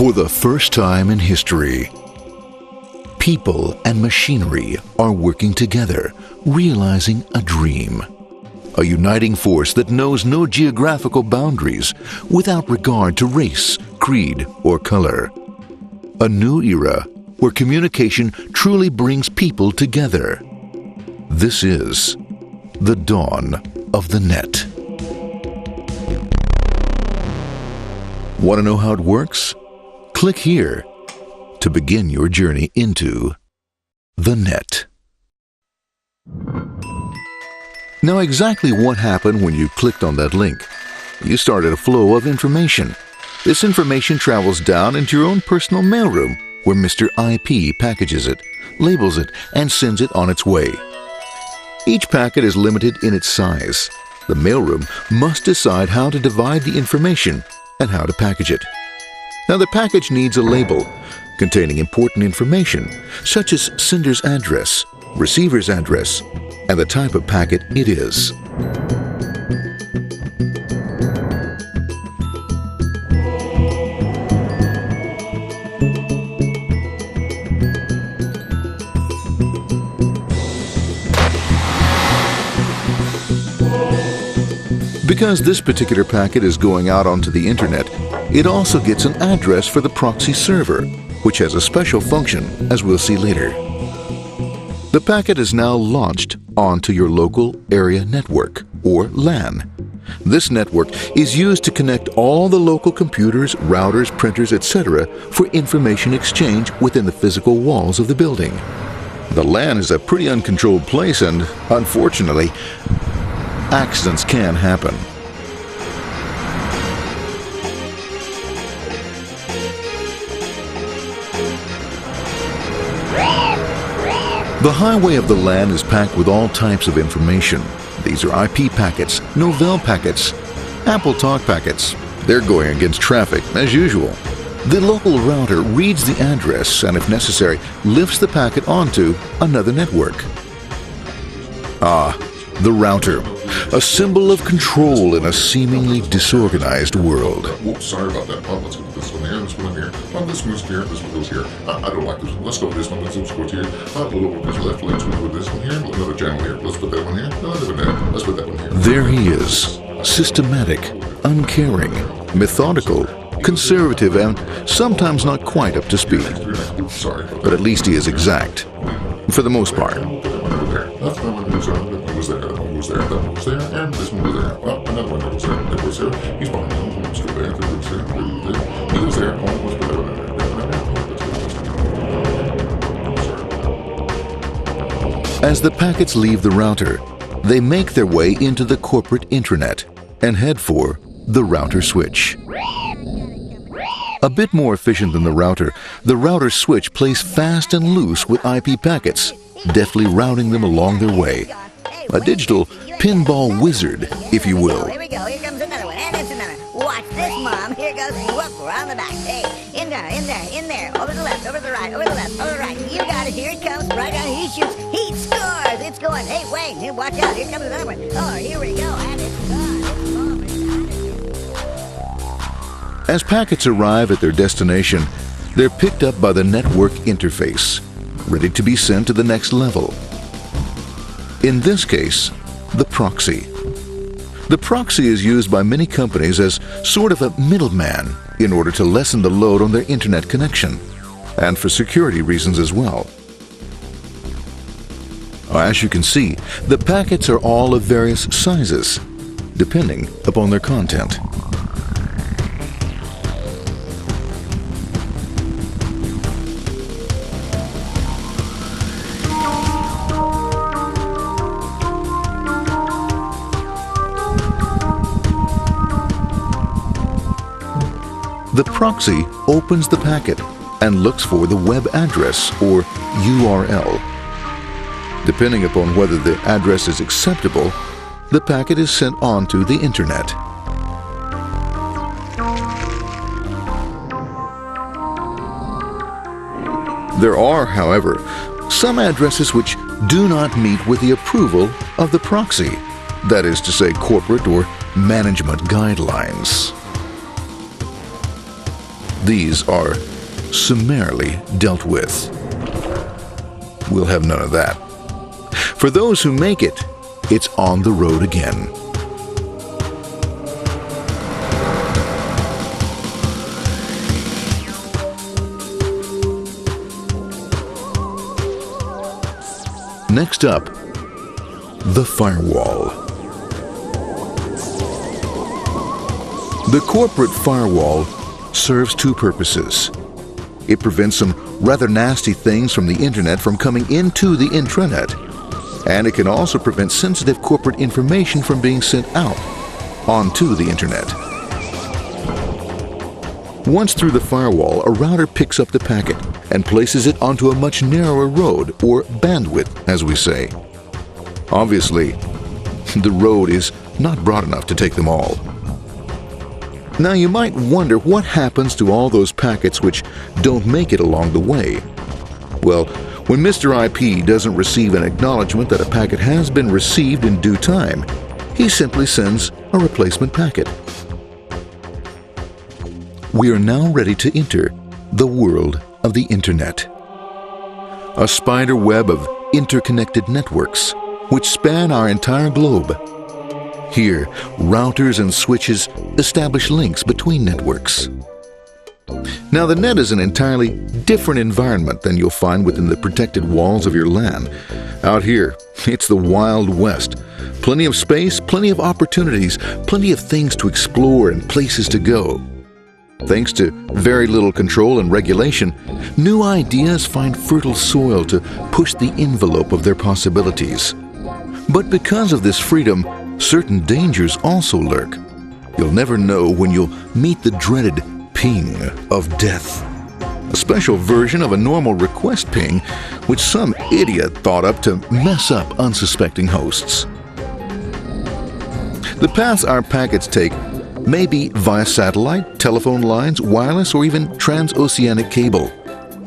For the first time in history, people and machinery are working together, realizing a dream. A uniting force that knows no geographical boundaries without regard to race, creed, or color. A new era where communication truly brings people together. This is the dawn of the net. Want to know how it works? Click here to begin your journey into the net. Now, exactly what happened when you clicked on that link? You started a flow of information. This information travels down into your own personal mailroom, where Mr. IP packages it, labels it, and sends it on its way. Each packet is limited in its size. The mailroom must decide how to divide the information and how to package it. Now, the package needs a label containing important information, such as sender's address, receiver's address, and the type of packet it is. Because this particular packet is going out onto the internet, it also gets an address for the proxy server, which has a special function, as we'll see later. The packet is now launched onto your local area network, or LAN. This network is used to connect all the local computers, routers, printers, etc. for information exchange within the physical walls of the building. The LAN is a pretty uncontrolled place, and unfortunately, accidents can happen. The highway of the LAN is packed with all types of information. These are IP packets, Novell packets, Apple Talk packets. They're going against traffic, as usual. The local router reads the address and, if necessary, lifts the packet onto another network. The router, a symbol of control in a seemingly disorganized world. Whoops, sorry about that. Let's go with this one here, this one here. This one's here, this one goes here. I don't like this one. Let's go with this one. Let's go here. A little bit left. Let's go with this one here. Another channel here. Let's put that one here. Another one there. Let's put that one here. There he is, systematic, uncaring, methodical, conservative, and sometimes not quite up to speed. Sorry. But at least he is exact, for the most part. That one goes there. That one goes there. That one goes there. And this one goes there. Well, another one goes there. That goes there. He's behind him. Let's go there. That goes there. He goes there. Oh, let's put that one there. As the packets leave the router, they make their way into the corporate intranet and head for the router switch. A bit more efficient than the router switch plays fast and loose with IP packets, deftly routing them along their way. A digital pinball wizard, if you will. Here we go. Here comes another one. And it's another. Watch this, Mom. Here goes. Whoop, we're on the back. Hey, in there. Over the left, over the right, over the left, over the right. You got it. Here it comes. Right on. He shoots. He scores. It's going. Hey, wait. Here, watch out. Here comes another one. Oh, here we go. And it's gone. It's gone. As packets arrive at their destination, they're picked up by the network interface, ready to be sent to the next level. In this case, the proxy. The proxy is used by many companies as sort of a middleman in order to lessen the load on their internet connection, and for security reasons as well. As you can see, the packets are all of various sizes, depending upon their content. The proxy opens the packet and looks for the web address, or URL. Depending upon whether the address is acceptable, the packet is sent on to the internet. There are, however, some addresses which do not meet with the approval of the proxy, that is to say, corporate or management guidelines. these are summarily dealt with. We'll have none of that. For those who make it, it's on the road again. Next up, the firewall. The corporate firewall serves two purposes. It prevents some rather nasty things from the internet from coming into the intranet, and it can also prevent sensitive corporate information from being sent out onto the internet. Once through the firewall, a router picks up the packet and places it onto a much narrower road, or bandwidth, as we say. Obviously, the road is not broad enough to take them all. Now you might wonder what happens to all those packets which don't make it along the way. Well, when Mr. IP doesn't receive an acknowledgement that a packet has been received in due time, he simply sends a replacement packet. We are now ready to enter the world of the Internet. A spider web of interconnected networks which span our entire globe. Here, routers and switches establish links between networks. Now, the net is an entirely different environment than you'll find within the protected walls of your LAN. Out here, it's the Wild West. Plenty of space, plenty of opportunities, plenty of things to explore and places to go. Thanks to very little control and regulation, new ideas find fertile soil to push the envelope of their possibilities. But because of this freedom, certain dangers also lurk. You'll never know when you'll meet the dreaded ping of death. A special version of a normal request ping, which some idiot thought up to mess up unsuspecting hosts. The paths our packets take may be via satellite, telephone lines, wireless, or even transoceanic cable.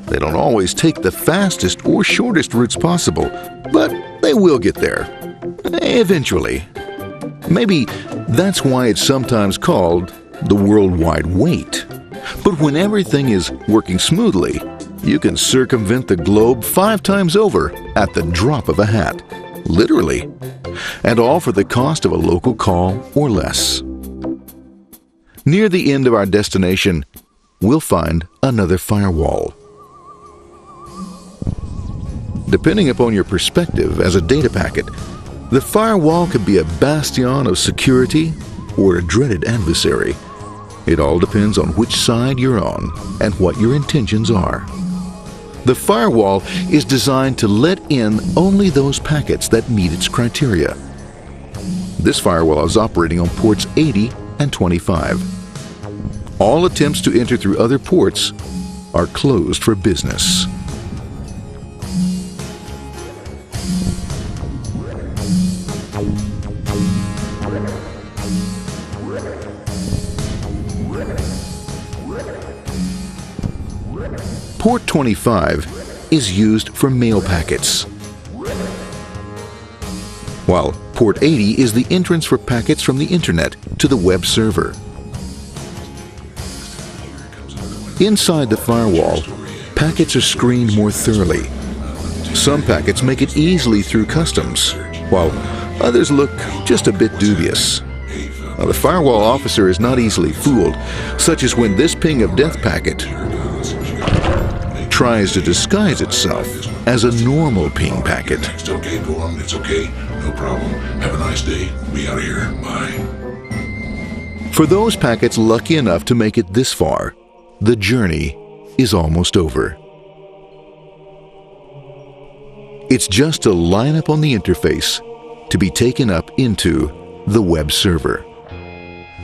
They don't always take the fastest or shortest routes possible, but they will get there. Eventually. Maybe that's why it's sometimes called the worldwide wait. But when everything is working smoothly, you can circumvent the globe 5 times over at the drop of a hat. Literally. And all for the cost of a local call or less. Near the end of our destination, we'll find another firewall. Depending upon your perspective as a data packet, the firewall could be a bastion of security or a dreaded adversary. It all depends on which side you're on and what your intentions are. The firewall is designed to let in only those packets that meet its criteria. This firewall is operating on ports 80 and 25. All attempts to enter through other ports are closed for business. Port 25 is used for mail packets, while Port 80 is the entrance for packets from the Internet to the web server. Inside the firewall, packets are screened more thoroughly. Some packets make it easily through customs, while others look just a bit dubious. Now, the firewall officer is not easily fooled, such as when this ping of death packet tries to disguise itself as a normal ping packet. It's okay, bong. It's okay. No problem. Have a nice day. We out of here. Bye. For those packets lucky enough to make it this far, the journey is almost over. It's just a line up on the interface to be taken up into the web server.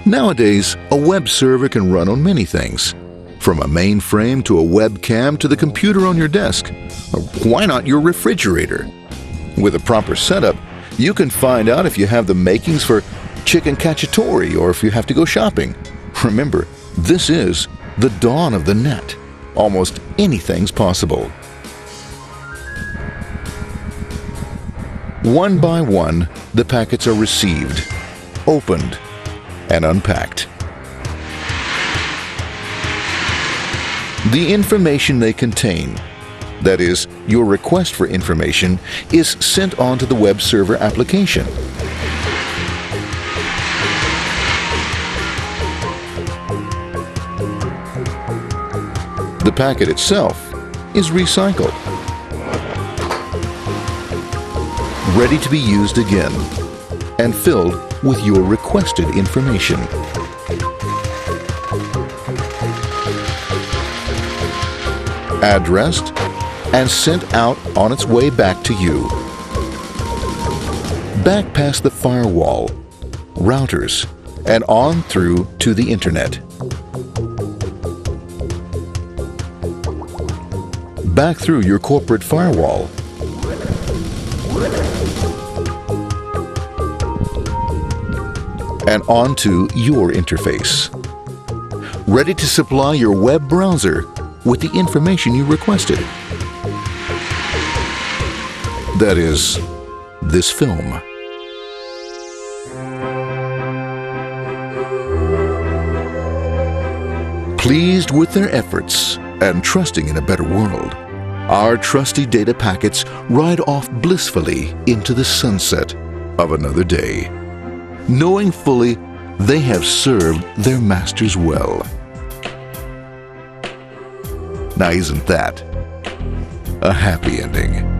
Nowadays, a web server can run on many things, from a mainframe to a webcam to the computer on your desk, or why not your refrigerator? With a proper setup, you can find out if you have the makings for chicken cacciatore or if you have to go shopping. Remember, this is the dawn of the net. Almost anything's possible. One by one, the packets are received, opened, and unpacked. The information they contain, that is, your request for information, is sent on to the web server application. The packet itself is recycled, ready to be used again, and filled with your requested information. Addressed and sent out on its way back to you. Back past the firewall, routers, and on through to the internet. Back through your corporate firewall. And onto your interface. Ready to supply your web browser with the information you requested. That is, this film. Pleased with their efforts and trusting in a better world, our trusty data packets ride off blissfully into the sunset of another day, knowing fully they have served their masters well. Now, isn't that a happy ending?